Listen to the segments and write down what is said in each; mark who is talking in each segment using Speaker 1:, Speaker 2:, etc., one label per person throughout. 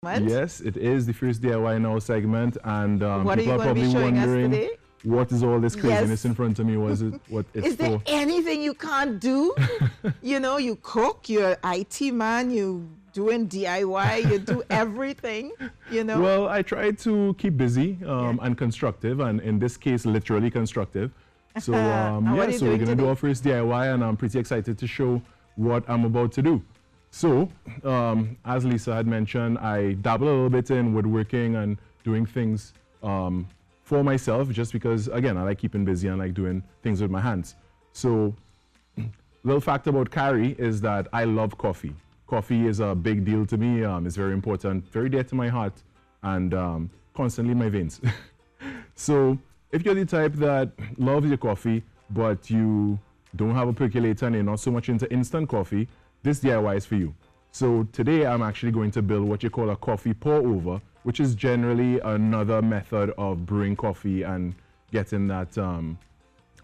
Speaker 1: Yes, it is the first DIY Now segment, and
Speaker 2: What are you
Speaker 1: people are
Speaker 2: going to be
Speaker 1: probably
Speaker 2: showing us
Speaker 1: wondering
Speaker 2: today?
Speaker 1: what is all this craziness
Speaker 2: Yes.
Speaker 1: in front of me? What it's
Speaker 2: Is there
Speaker 1: for?
Speaker 2: anything you can't do? You know, you cook, you're an IT man, you doing DIY, you do everything, you know?
Speaker 1: Well, I try to keep busy
Speaker 2: Yeah.
Speaker 1: and constructive, and in this case, literally constructive. So
Speaker 2: And what are
Speaker 1: yeah,
Speaker 2: you
Speaker 1: so we're
Speaker 2: doing
Speaker 1: gonna do
Speaker 2: today?
Speaker 1: our first DIY, and I'm pretty excited to show what I'm about to do. So, as Lisa had mentioned, I dabble a little bit in woodworking and doing things for myself, just because, again, I like keeping busy and like doing things with my hands. So, little fact about Carrie is that I love coffee. Coffee is a big deal to me. It's very important, very dear to my heart, and constantly in my veins. So, if you're the type that loves your coffee, but you don't have a percolator and you're not so much into instant coffee, this DIY is for you. So today I'm actually going to build what you call a coffee pour over, which is generally another method of brewing coffee and getting that,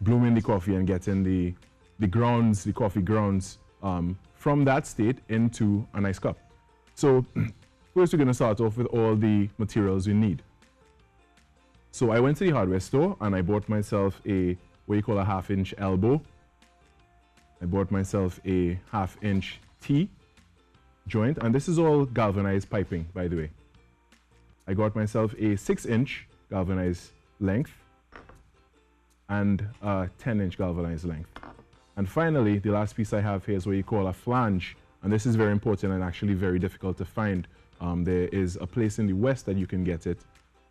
Speaker 1: blooming the coffee and getting the grounds, the coffee grounds, from that state into a nice cup. So first we're gonna start off with all the materials you need. So I went to the hardware store and I bought myself what you call a 1/2 inch elbow. I bought myself a 1/2 inch T joint, and this is all galvanized piping, by the way. I got myself a 6 inch galvanized length and a 10 inch galvanized length. And finally, the last piece I have here is what you call a flange, and this is very important and actually very difficult to find. There is a place in the West that you can get it.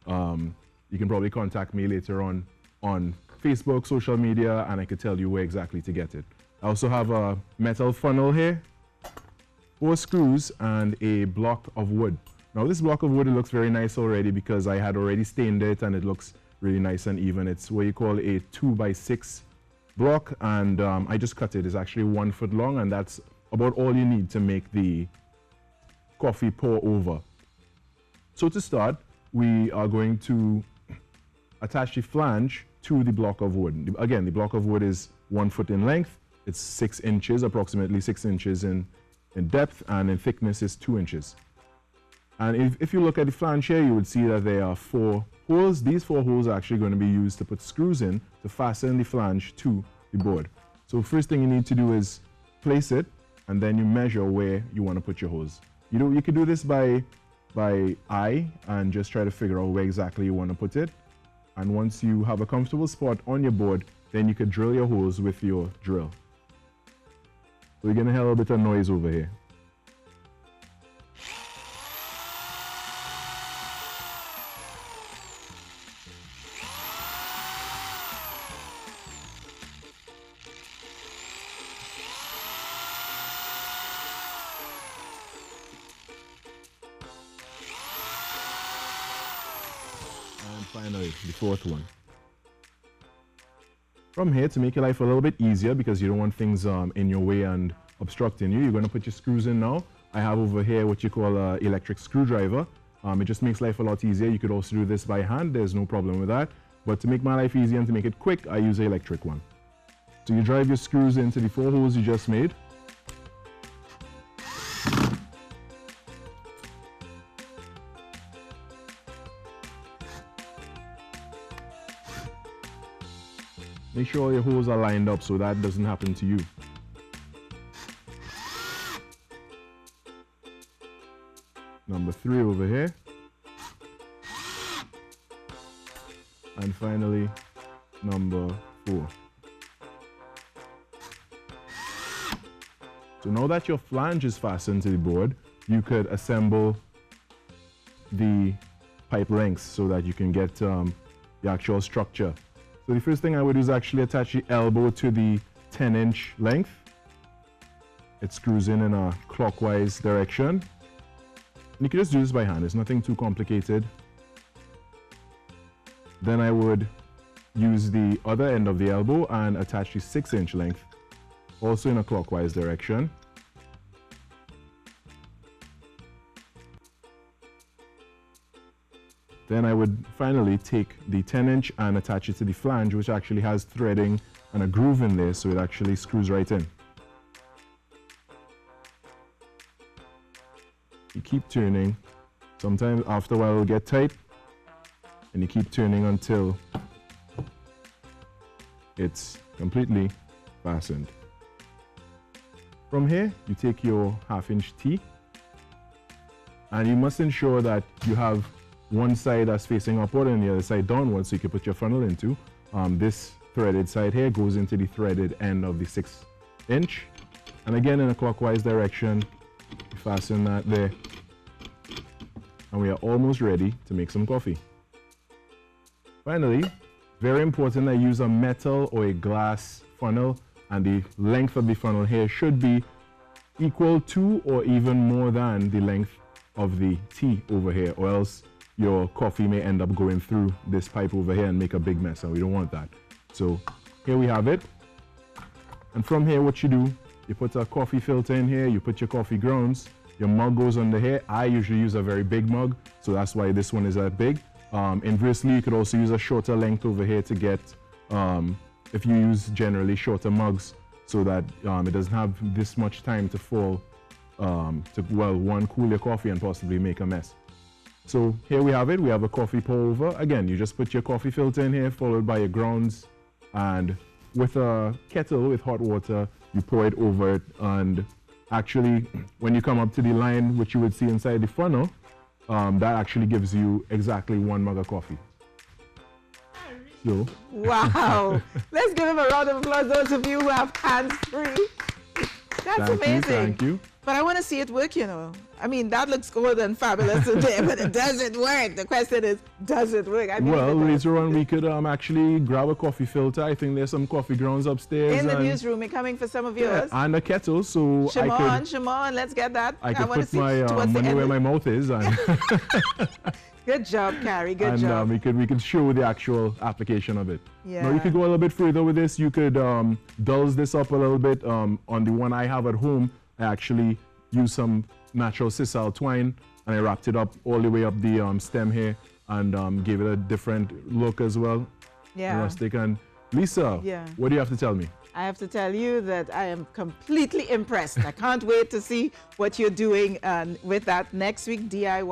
Speaker 1: You can probably contact me later on Facebook, social media, and I could tell you where exactly to get it. I also have a metal funnel here, 4 screws, and a block of wood. Now this block of wood, it looks very nice already because I had already stained it and it looks really nice and even. It's what you call a 2x6 block, and I just cut it. It's actually 1 foot long, and that's about all you need to make the coffee pour over. So to start, we are going to attach the flange to the block of wood. Again, the block of wood is 1 foot in length. It's 6 inches, approximately 6 inches in depth, and in thickness is 2 inches. And if you look at the flange here, you would see that there are 4 holes. These 4 holes are actually going to be used to put screws in to fasten the flange to the board. So first thing you need to do is place it, and then you measure where you want to put your holes. You could do this by eye and just try to figure out where exactly you want to put it. And once you have a comfortable spot on your board, then you could drill your holes with your drill. So we're going to hear a little bit of noise over here. And finally, the 4th one. From here, to make your life a little bit easier, because you don't want things in your way and obstructing you, you're going to put your screws in now. I have over here what you call an electric screwdriver. It just makes life a lot easier. You could also do this by hand. There's no problem with that. But to make my life easier and to make it quick, I use an electric one. So you drive your screws into the 4 holes you just made. Make sure all your holes are lined up so that doesn't happen to you. Number 3 over here. And finally, number 4. So now that your flange is fastened to the board, you could assemble the pipe lengths so that you can get the actual structure. So the first thing I would do is actually attach the elbow to the 10-inch length. It screws in a clockwise direction. And you can just do this by hand. It's nothing too complicated. Then I would use the other end of the elbow and attach the 6-inch length, also in a clockwise direction. Then I would finally take the 10-inch and attach it to the flange, which actually has threading and a groove in there, so it actually screws right in. You keep turning Sometimes after a while it'll get tight, and you keep turning until it's completely fastened. From here, you take your 1/2-inch T, and you must ensure that you have one side that's facing upward and the other side downward, so you can put your funnel into. This threaded side here goes into the threaded end of the 6-inch, and again in a clockwise direction, you fasten that there, and we are almost ready to make some coffee. Finally, very important that you use a metal or a glass funnel, and the length of the funnel here should be equal to or even more than the length of the T over here, or else your coffee may end up going through this pipe over here and make a big mess, and we don't want that. So here we have it. And from here, what you do, you put a coffee filter in here, you put your coffee grounds, your mug goes under here. I usually use a very big mug, so that's why this one is that big. Inversely, you could also use a shorter length over here to get, if you use generally shorter mugs, so that it doesn't have this much time to fall, one, cool your coffee and possibly make a mess. So here we have it. We have a coffee pour over. Again, you just put your coffee filter in here, followed by your grounds, and with a kettle with hot water, you pour it over it. And actually, when you come up to the line, which you would see inside the funnel, that actually gives you exactly 1 mug of coffee. So.
Speaker 2: Wow. Let's give him a round of applause, those of you who have hands-free. That's amazing.
Speaker 1: Thank you.
Speaker 2: But I want to see it work, you know. I mean, that looks good and fabulous today, but it doesn't work. The question is, does it work?
Speaker 1: Well, later on we could actually grab a coffee filter. I think there's some coffee grounds upstairs.
Speaker 2: In the newsroom, we're coming for some of yours.
Speaker 1: Yeah, and a kettle, so
Speaker 2: Shimon, let's get that.
Speaker 1: I could put my money where my mouth is. And
Speaker 2: Good job, Carrie. Good job.
Speaker 1: And we could show the actual application of it.
Speaker 2: Yeah.
Speaker 1: Now you could go a little bit further with this. You could dulse this up a little bit. On the one I have at home, I actually used some natural sisal twine, and I wrapped it up all the way up the stem here, and gave it a different look as well.
Speaker 2: Yeah.
Speaker 1: Rustic. And Lisa, what do you have to tell me?
Speaker 2: I have to tell you that I am completely impressed. I can't wait to see what you're doing with that next week DIY.